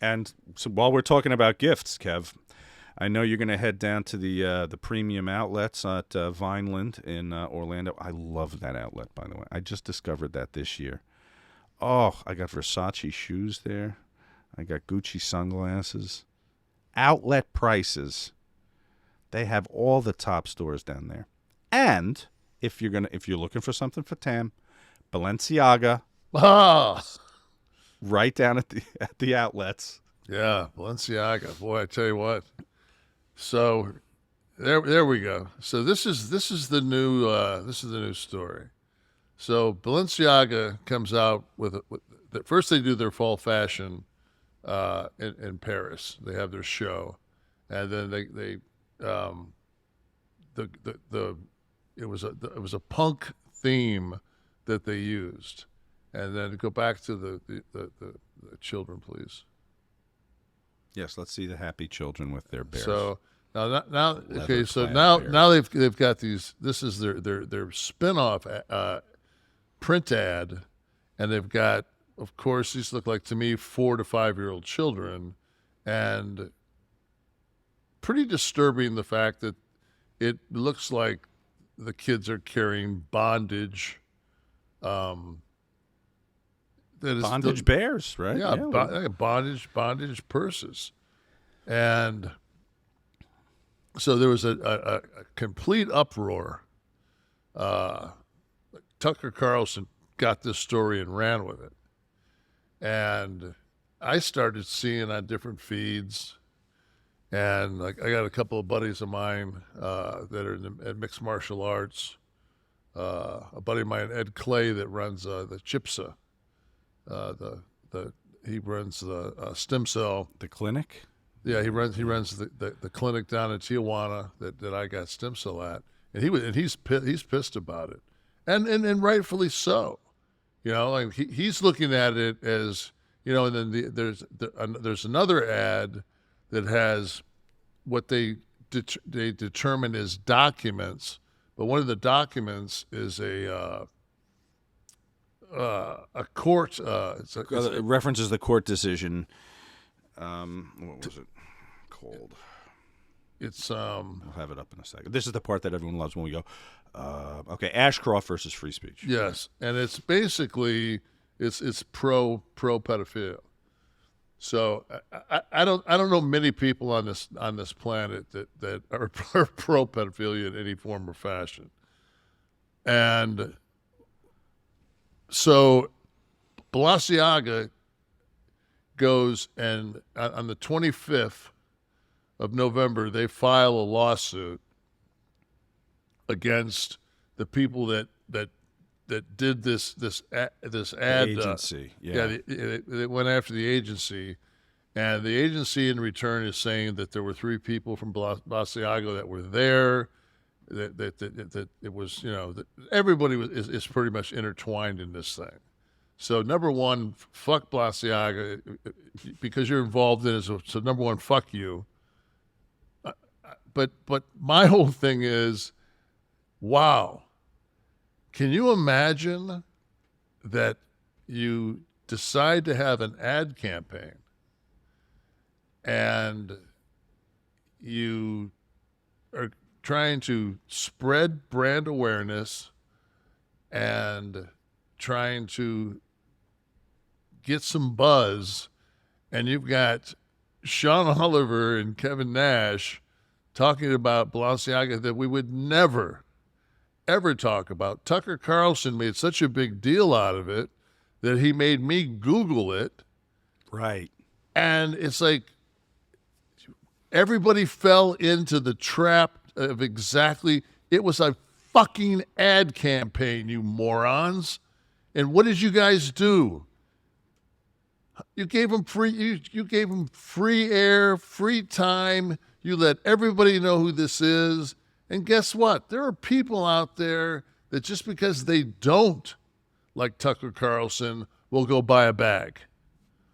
And so while we're talking about gifts, Kev, I know you're going to head down to the premium outlets at Vineland in Orlando. I love that outlet, by the way. I just discovered that this year. Oh, I got Versace shoes there. I got Gucci sunglasses. Outlet prices. They have all the top stores down there. And if you're looking for something for Tam, Balenciaga, Oh, right down at the outlets. yeah, Balenciaga. Boy, I tell you what. So there we go. So this is the new story. So Balenciaga comes out with first they do their fall fashion in Paris. They have their show, and then they the it was a punk theme that they used, and then go back to the children, please. Yes, let's see the happy children with their bears. So now okay. So Leather-clad now bears. now they've got these. This is their spin-off print ad, and they've got, of course, these look like to me 4 to 5 year old children, and pretty disturbing the fact that it looks like the kids are carrying bondage. That is Bondage bears, right? yeah, bondage purses, and so there was a complete uproar. Tucker Carlson got this story and ran with it, and I started seeing on different feeds, and like I got a couple of buddies of mine that are at mixed martial arts. A buddy of mine, Ed Clay, that runs the CHIPSA. He runs the stem cell. The clinic. Yeah, he runs the clinic down in Tijuana that I got stem cell at, and he's pissed about it, and rightfully so. You know, like he's looking at it as, you know, and then there's another ad that has what they determine as documents, but one of the documents is a court. It references the court decision. What was it called? It's We'll have it up in a second. This is the part that everyone loves when we go. Okay, Ashcroft versus free speech. yes, and it's basically it's pro pedophilia. So I don't know many people on this planet that are pro pedophilia in any form or fashion, and so Balenciaga goes and on the 25th of November they file a lawsuit against the people that did this ad. The agency. They went after the agency, and the agency in return is saying that there were 3 people from Balenciaga that were there. That it was, you know, that everybody is pretty much intertwined in this thing. So number one, fuck Balenciaga because you're involved in it. So number one, fuck you. But my whole thing is, wow. Can you imagine that you decide to have an ad campaign and you are trying to spread brand awareness and trying to get some buzz, and you've got Sean Oliver and Kevin Nash talking about Balenciaga that we would never, ever talk about. Tucker Carlson made such a big deal out of it that he made me Google it. Right. And it's like everybody fell into the trap of exactly, it was a fucking ad campaign, you morons. And what did you guys do? You gave them free. You gave them free air, free time. You let everybody know who this is. And guess what? There are people out there that just because they don't like Tucker Carlson will go buy a bag.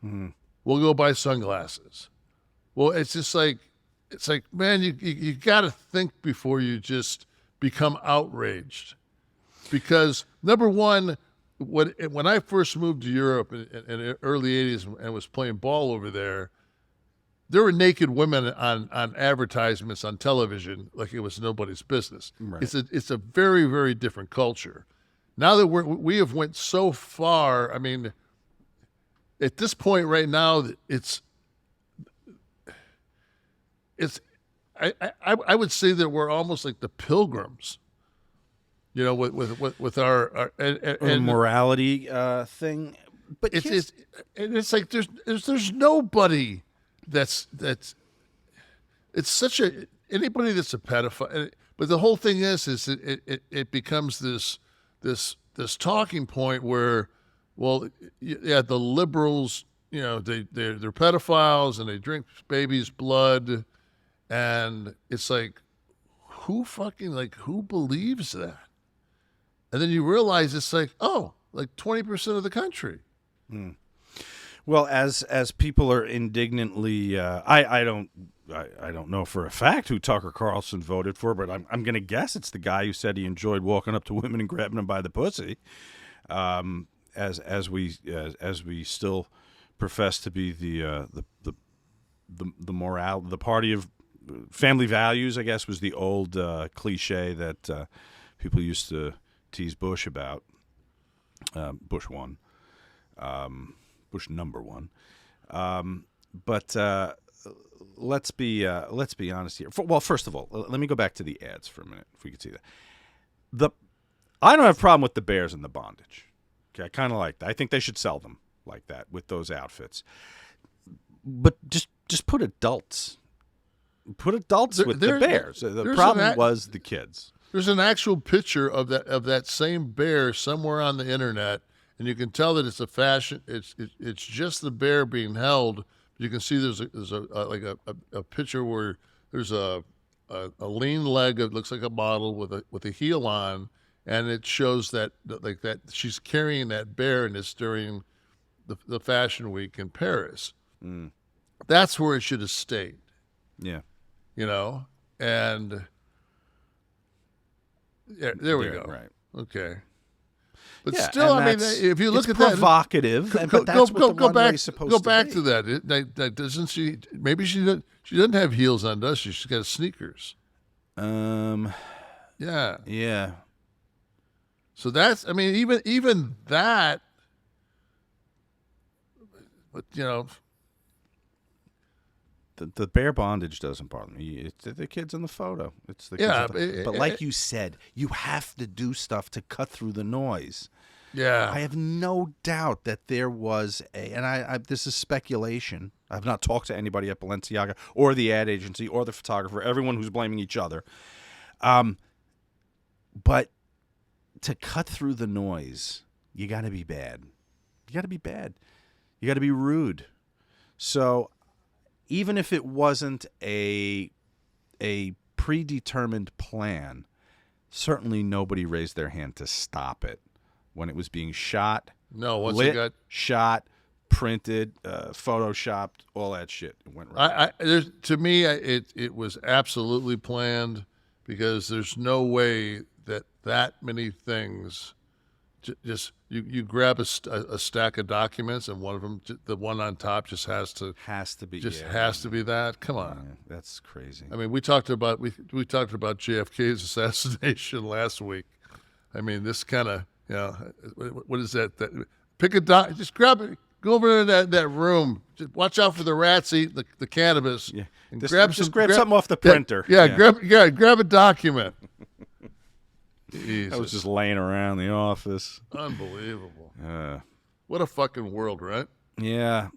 Mm-hmm. Will go buy sunglasses. Well, it's just like, man, you got to think before you just become outraged. Because number one, when I first moved to Europe in the early '80s and was playing ball over there, there were naked women on advertisements on television like it was nobody's business. Right. It's a very, very different culture. Now that we have went so far, I mean, at this point right now, I would say that we're almost like the pilgrims, you know, with our and morality thing. But it's like there's nobody that's it's such a anybody that's a pedophile. But the whole thing is it becomes this talking point where, well, yeah, the liberals, you know, they're pedophiles and they drink babies' blood, and it's like, who believes that? And then you realize it's like, oh, like 20% of the country. Well, as people are indignantly, I don't know for a fact who Tucker Carlson voted for, but I'm going to guess it's the guy who said he enjoyed walking up to women and grabbing them by the pussy. As we still profess to be the party of family values, I guess, was the old cliche that people used to tease Bush about. Bush one. Bush number one. But let's be honest here. Well, first of all, let me go back to the ads for a minute, if we could see that. I don't have a problem with the bears and the bondage. Okay, I kind of like that. I think they should sell them like that with those outfits. But just put adults. Put adults with the bears. The problem was the kids. There's an actual picture of that same bear somewhere on the internet, and you can tell that it's a fashion. It's just the bear being held. You can see there's a picture where there's a lean leg that looks like a model with a heel on, and it shows that she's carrying that bear, and it's during the fashion week in Paris. That's where it should have stayed. Yeah, you know, and there we go. Right. Okay. But yeah, still, I mean, if you look at that, provocative. But that's what the runway is supposed to be. Go back to that. Doesn't she? Maybe she doesn't have heels on, does she? She's got sneakers. Yeah. Yeah. So that's. I mean, even that. But you know. The bear bondage doesn't bother me. It's the kids in the photo. It's the kids but like you said, you have to do stuff to cut through the noise. Yeah, I have no doubt that there was and this is speculation. I've not talked to anybody at Balenciaga or the ad agency or the photographer. Everyone who's blaming each other. But to cut through the noise, you got to be bad. You got to be bad. You got to be rude. So. Even if it wasn't a predetermined plan, certainly nobody raised their hand to stop it when it was being shot. No, once lit, it got shot, printed, photoshopped, all that shit. It went right. To me, it was absolutely planned, because there's no way that many things. Just you grab a stack of documents, and one of them, the one on top, just has to be that. Come on, yeah, that's crazy. I mean, we talked about JFK's assassination last week. I mean, this kind of, you know, what is that? Pick a just grab it. Go over to that room. Just watch out for the rats eat the cannabis. Yeah, and grab something off the printer. Yeah. Grab a document. I was just laying around the office. Unbelievable. What a fucking world, right? Yeah.